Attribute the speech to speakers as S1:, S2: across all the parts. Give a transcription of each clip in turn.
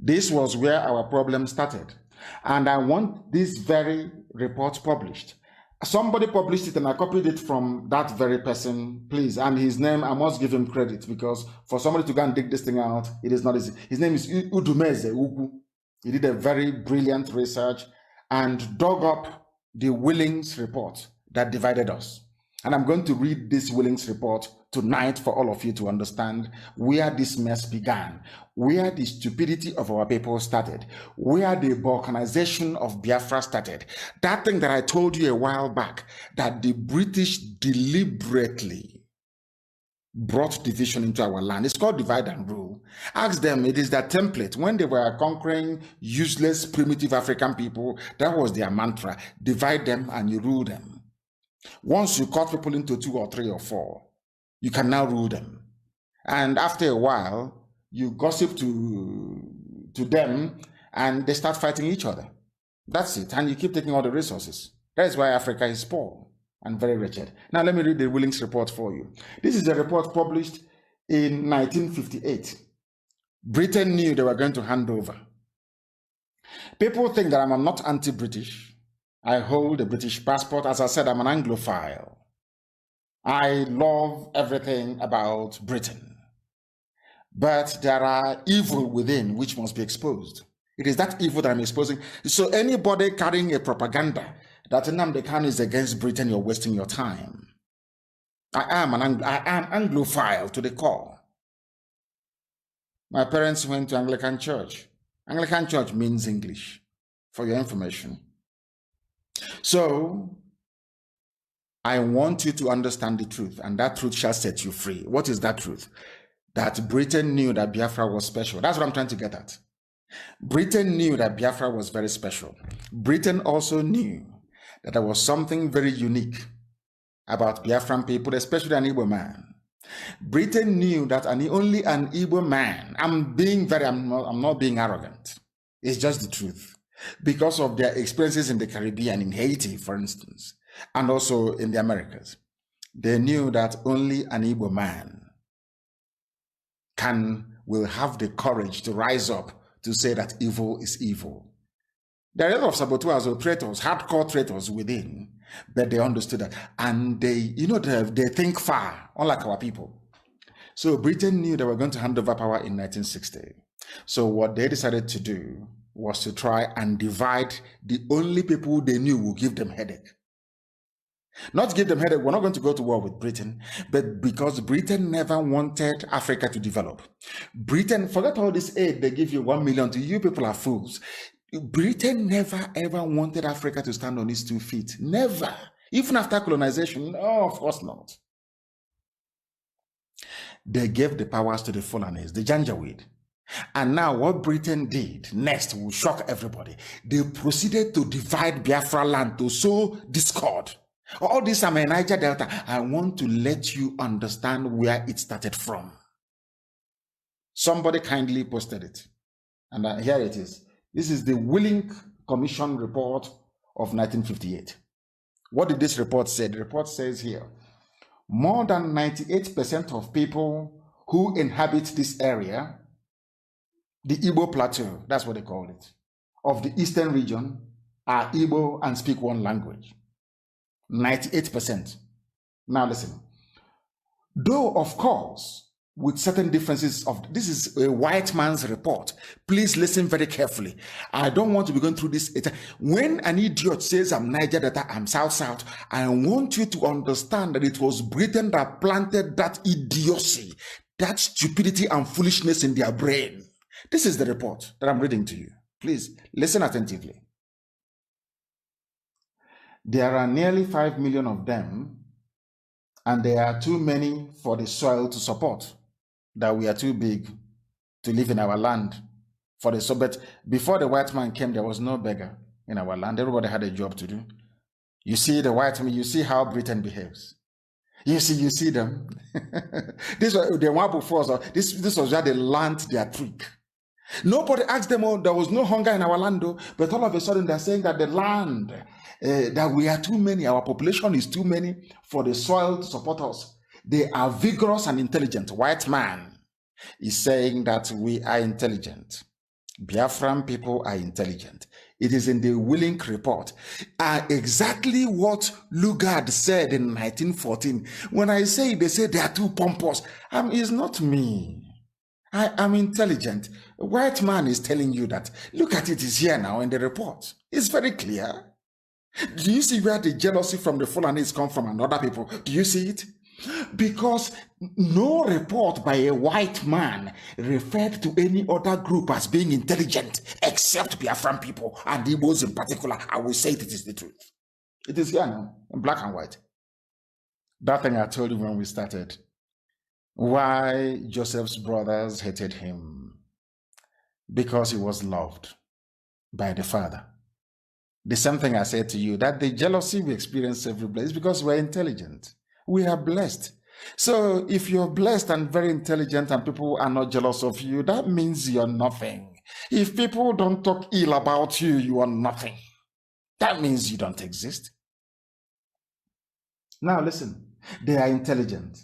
S1: This was where our problem started. And I want this very report published. Somebody published it and I copied it from that very person, please. And his name, I must give him credit because for somebody to go and dig this thing out, it is not easy. His name is Udumeze Ugu. He did a very brilliant research and dug up the Willings report that divided us. And I'm going to read this Willings report tonight for all of you to understand where this mess began, where the stupidity of our people started, where the balkanization of Biafra started. That thing that I told you a while back, that the British deliberately brought division into our land. It's called divide and rule. Ask them, it is their template. When they were conquering useless, primitive African people, that was their mantra. Divide them and you rule them. Once you cut people into 2 or 3 or 4, you can now rule them. And after a while, you gossip to them and they start fighting each other. That's it. And you keep taking all the resources. That is why Africa is poor and very wretched. Now let me read the Willings report for you. This is a report published in 1958. Britain knew they were going to hand over. People think that I'm not anti-British. I hold a British passport. As I said, I'm an Anglophile. I love everything about Britain. But there are evil within which must be exposed. It is that evil that I'm exposing. So anybody carrying a propaganda that Nnamdi Kanu is against Britain, you're wasting your time. I am Anglophile to the core. My parents went to Anglican church. Anglican church means English, for your information. So, I want you to understand the truth, and that truth shall set you free. What is that truth? That Britain knew that Biafra was special. That's what I'm trying to get at. Britain knew that Biafra was very special. Britain also knew that there was something very unique about Biafran people, especially an Igbo man. Britain knew that only an Igbo man, I'm not being arrogant. It's just the truth. Because of their experiences in the Caribbean, in Haiti, for instance, and also in the Americas. They knew that only an Igbo man will have the courage to rise up to say that evil is evil. There are a lot of saboteurs or traitors, hardcore traitors within, but they understood that. And they think far, unlike our people. So Britain knew they were going to hand over power in 1960. So what they decided to do was to try and divide the only people they knew would give them headache. Not give them headache, we're not going to go to war with Britain, but because Britain never wanted Africa to develop. Britain, forget all this aid they give you 1 million to, you people are fools. Britain never ever wanted Africa to stand on its 2 feet. Never. Even after colonization, no, of course not. They gave the powers to the Fulanis, the Janjaweed. And now what Britain did next will shock everybody. They proceeded to divide Biafra land to sow discord. All this, I'm a Niger Delta. I want to let you understand where it started from. Somebody kindly posted it. And here it is. This is the Willings Commission report of 1958. What did this report say? The report says here, more than 98% of people who inhabit this area, the Igbo Plateau, that's what they call it, of the eastern region, are Igbo and speak one language. 98%. Now listen. Though, of course, with certain differences this is a white man's report. Please listen very carefully. I don't want to be going through this. When an idiot says I'm Niger Delta, I'm South, I want you to understand that it was Britain that planted that idiocy, that stupidity and foolishness in their brain. This is the report that I'm reading to you. Please listen attentively. There are nearly 5 million of them, and there are too many for the soil to support, that we are too big to live in our land. But before the white man came, there was no beggar in our land. Everybody had a job to do. You see the white man, you see how Britain behaves. You see them. This was the one before us. This was where they learned their trick. Nobody asked them, oh, there was no hunger in our land, though, but all of a sudden they're saying that the land, that we are too many, our population is too many for the soil to support us. They are vigorous and intelligent. White man is saying that we are intelligent. Biafran people are intelligent. It is in the Willink report. Exactly what Lugard said in 1914. When I say they say they are too pompous, it's not me. I am intelligent. A white man is telling you that. Look at it, it's here now in the report. It's very clear. Do you see where the jealousy from the Fulanis come from and other people? Do you see it? Because no report by a white man referred to any other group as being intelligent except Biafran people and Igbos in particular. I will say it is the truth. It is here now, in black and white. That thing I told you when we started. Why Joseph's brothers hated him? Because he was loved by the Father. The same thing I said to you, that the jealousy we experience every day is because we're intelligent. We are blessed. So if you're blessed and very intelligent and people are not jealous of you, that means you're nothing. If people don't talk ill about you, you are nothing. That means you don't exist. Now listen, they are intelligent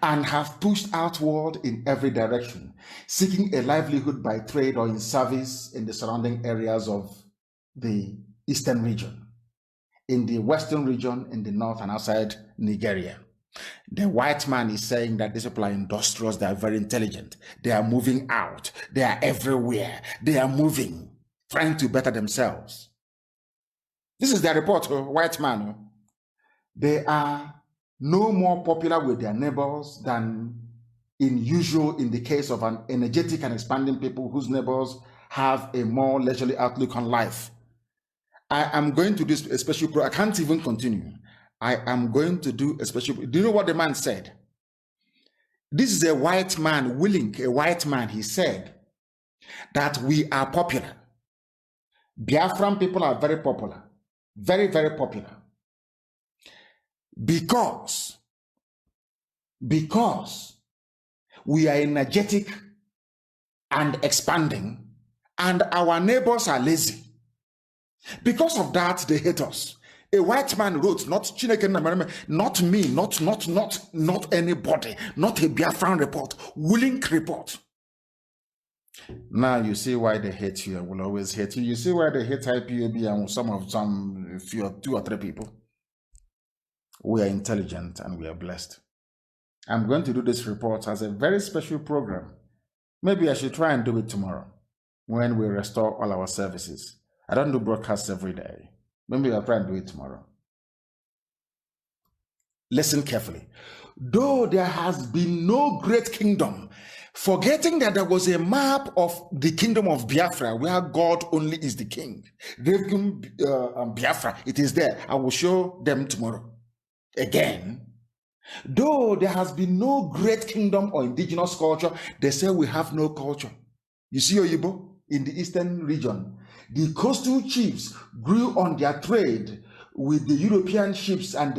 S1: and have pushed outward in every direction, seeking a livelihood by trade or in service in the surrounding areas of the eastern region, in the western region, in the north and outside Nigeria. The white man is saying that these people are industrious, they are very intelligent, they are moving out, they are everywhere, they are moving, trying to better themselves. This is their report, white man. They are no more popular with their neighbors than in the case of an energetic and expanding people whose neighbors have a more leisurely outlook on life. I am going to do a special program. I can't even continue. I am going to do a special. Do you know what the man said? This is a white man, Willink, a white man. He said that we are popular. Biafran people are very popular. Very, very popular. Because we are energetic and expanding, and our neighbors are lazy. Because of that, they hate us. A white man wrote, not Chineke, not me, not anybody, not a Biafran report, Willink report. Now you see why they hate you and will always hate you. You see why they hate IPOB and some few, 2 or 3 people. We are intelligent and we are blessed. I'm going to do this report as a very special program. Maybe I should try and do it tomorrow when we restore all our services. I don't do broadcasts every day. Maybe I'll try and do it tomorrow. Listen carefully. Though there has been no great kingdom, forgetting that there was a map of the kingdom of Biafra where God only is the king. Biafra, it is there. I will show them tomorrow. Again, though there has been no great kingdom or indigenous culture, they say we have no culture. You see Oyibo in the eastern region. The coastal chiefs grew on their trade with the European ships and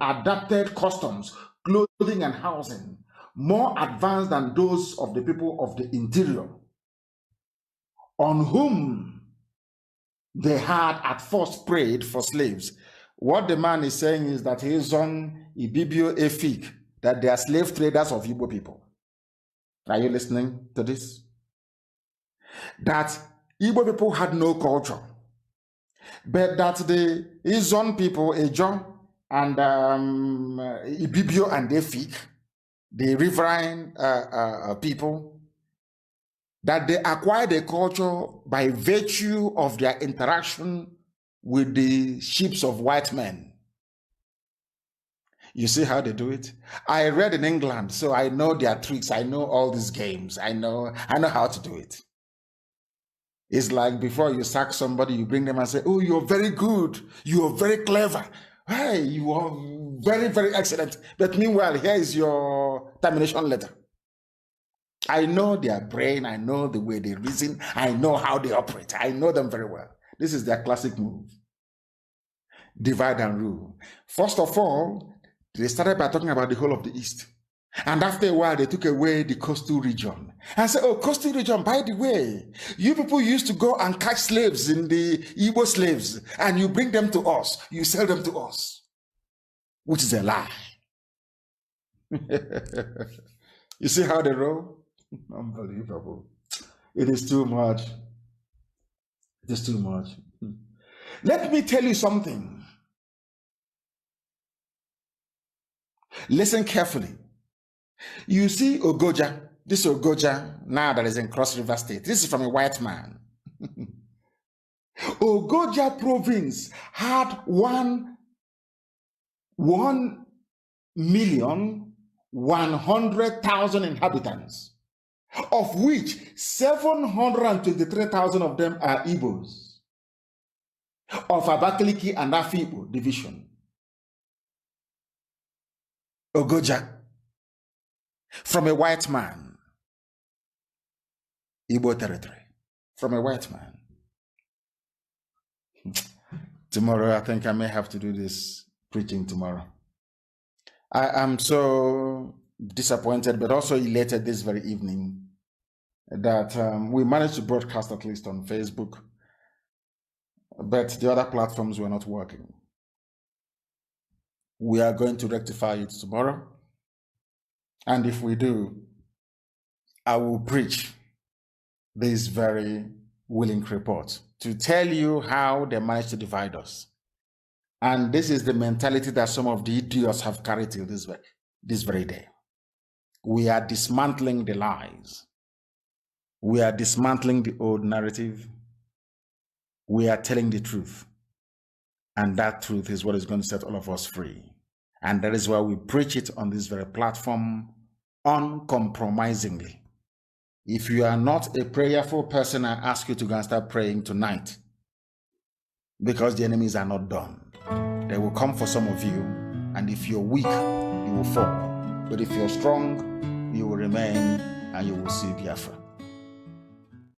S1: adapted customs, clothing and housing, more advanced than those of the people of the interior, on whom they had at first prayed for slaves. What the man is saying is that he is on Ibibio Efik, that they are slave traders of Igbo people. Are you listening to this? That Igbo people had no culture, but that the Izon people, Ejo and Ibibio and Efik, the riverine people, that they acquired a culture by virtue of their interaction with the ships of white men. You see how they do it? I read in England, so I know their tricks. I know all these games. I know how to do it. It's like before you sack somebody, you bring them and say, oh, you're very good. You're very clever. Hey, you are very, very excellent. But meanwhile, here is your termination letter. I know their brain. I know the way they reason. I know how they operate. I know them very well. This is their classic move. Divide and rule. First of all, they started by talking about the whole of the East. And after a while, they took away the coastal region. And said, oh, coastal region, by the way, you people used to go and catch slaves in the Igbo slaves, and you bring them to us. You sell them to us. Which is a lie. You see how they roll? Unbelievable. It is too much. It is too much. Let me tell you something. Listen carefully. You see Ogoja, this Ogoja now that is in Cross River State. This is from a white man. Ogoja province had 1,100,000 inhabitants, of which 723,000 of them are Igbos of Abakaliki and Afikpo division. Ogoja, from a white man, Igbo territory, from a white man. Tomorrow, I think I may have to do this preaching tomorrow. I am so disappointed, but also elated this very evening that we managed to broadcast at least on Facebook, but the other platforms were not working. We are going to rectify it tomorrow. And if we do, I will preach this very willing report to tell you how they managed to divide us. And this is the mentality that some of the idiots have carried till this very day. We are dismantling the lies. We are dismantling the old narrative. We are telling the truth. And that truth is what is going to set all of us free. And that is why we preach it on this very platform uncompromisingly. If you are not a prayerful person, I ask you to go and start praying tonight, because the enemies are not done. They will come for some of you, and if you're weak, you will fall. But if you're strong, you will remain and you will see Biafra.